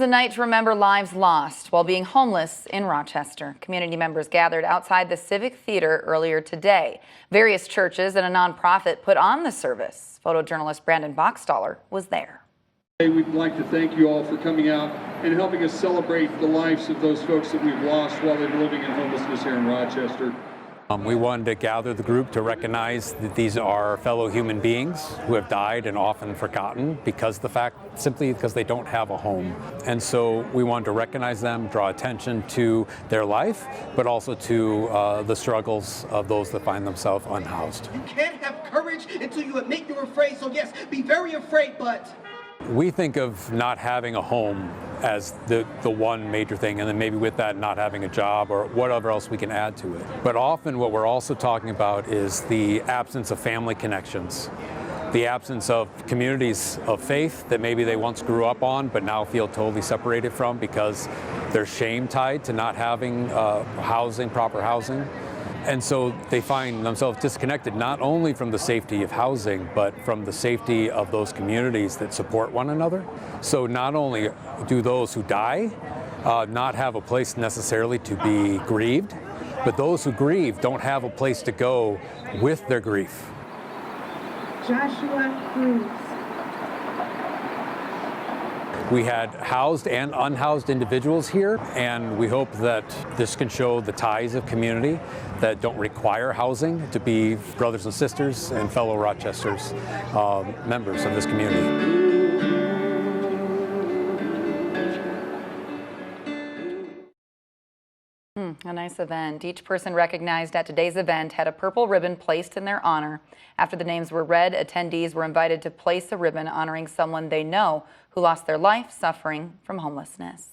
A night to remember lives lost while being homeless in Rochester. Community members gathered outside the Civic Theatre earlier today. Various churches and a nonprofit put on the service. Photojournalist Bockstahler was there. We'd like to thank you all for coming out and helping us celebrate the lives of those folks that we've lost while they're living in homelessness here in Rochester. We wanted to gather the group to recognize that these are fellow human beings who have died and often forgotten simply because they don't have a home. And so we wanted to recognize them, draw attention to their life, but also to the struggles of those that find themselves unhoused. You can't have courage until you admit you're afraid, so yes, be very afraid, but... We think of not having a home as the one major thing, and then maybe with that not having a job or whatever else we can add to it. But often what we're also talking about is the absence of family connections, the absence of communities of faith that maybe they once grew up on but now feel totally separated from because there's shame tied to not having proper housing. And so they find themselves disconnected not only from the safety of housing, but from the safety of those communities that support one another. So not only do those who die not have a place necessarily to be grieved, but those who grieve don't have a place to go with their grief. Joshua Cruz. We had housed and unhoused individuals here, and we hope that this can show the ties of community that don't require housing to be brothers and sisters and fellow Rochesters, members of this community. A nice event. Each person recognized at today's event had a purple ribbon placed in their honor. After the names were read, attendees were invited to place a ribbon honoring someone they know who lost their life suffering from homelessness.